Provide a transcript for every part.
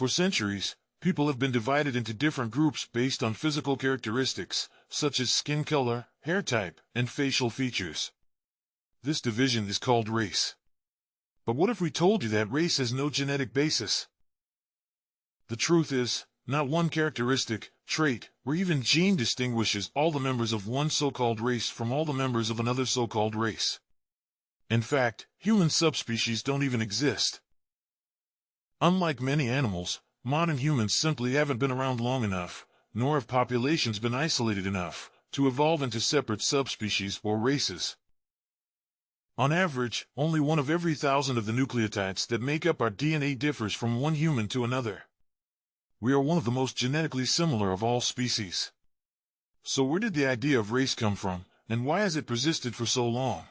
For centuries, people have been divided into different groups based on physical characteristics, such as skin color, hair type, and facial features. This division is called race. But what if we told you that race has no genetic basis? The truth is, not one characteristic, trait, or even gene distinguishes all the members of one so-called race from all the members of another so-called race. In fact, human subspecies don't even exist. Unlike many animals, modern humans simply haven't been around long enough, nor have populations been isolated enough, to evolve into separate subspecies or races. On average, only 1 of every 1,000 of the nucleotides that make up our DNA differs from one human to another. We are one of the most genetically similar of all species. So where did the idea of race come from, and why has it persisted for so long?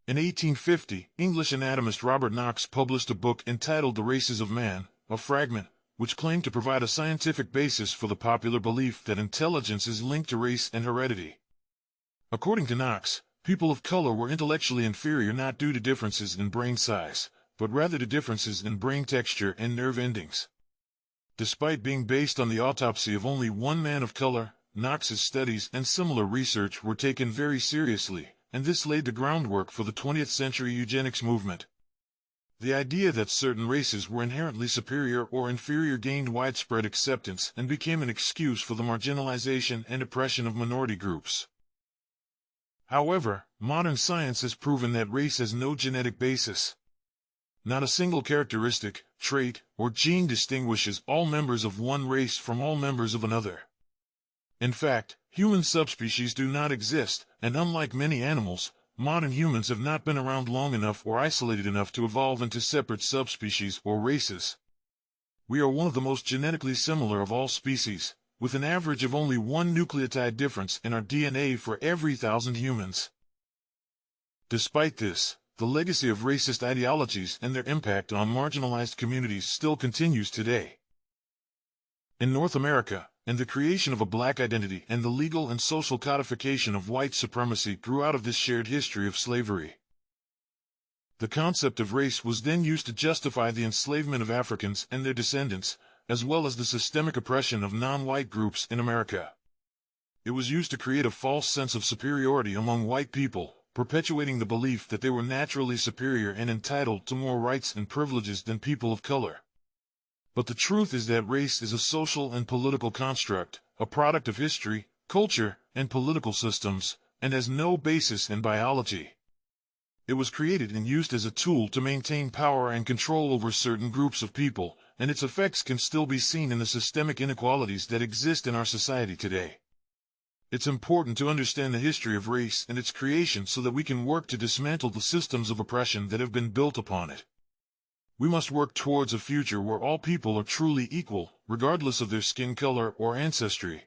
In 1850, English anatomist Robert Knox published a book entitled The Races of Man, a fragment, which claimed to provide a scientific basis for the popular belief that intelligence is linked to race and heredity. According to Knox, people of color were intellectually inferior not due to differences in brain size, but rather to differences in brain texture and nerve endings. Despite being based on the autopsy of only one man of color, Knox's studies and similar research were taken very seriously, and this laid the groundwork for the 20th century eugenics movement. The idea that certain races were inherently superior or inferior gained widespread acceptance and became an excuse for the marginalization and oppression of minority groups. However, modern science has proven that race has no genetic basis. Not a single characteristic, trait, or gene distinguishes all members of one race from all members of another. In fact, human subspecies do not exist, and unlike many animals, modern humans have not been around long enough or isolated enough to evolve into separate subspecies or races. We are one of the most genetically similar of all species, with an average of only 1 nucleotide difference in our DNA for every 1,000 humans. Despite this, the legacy of racist ideologies and their impact on marginalized communities still continues today. In North America, and the creation of a black identity and the legal and social codification of white supremacy grew out of this shared history of slavery. The concept of race was then used to justify the enslavement of Africans and their descendants, as well as the systemic oppression of non-white groups in America. It was used to create a false sense of superiority among white people, perpetuating the belief that they were naturally superior and entitled to more rights and privileges than people of color. But the truth is that race is a social and political construct, a product of history, culture, and political systems, and has no basis in biology. It was created and used as a tool to maintain power and control over certain groups of people, and its effects can still be seen in the systemic inequalities that exist in our society today. It's important to understand the history of race and its creation so that we can work to dismantle the systems of oppression that have been built upon it. We must work towards a future where all people are truly equal, regardless of their skin color or ancestry.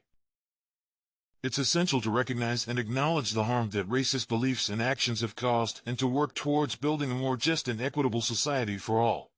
It's essential to recognize and acknowledge the harm that racist beliefs and actions have caused and to work towards building a more just and equitable society for all.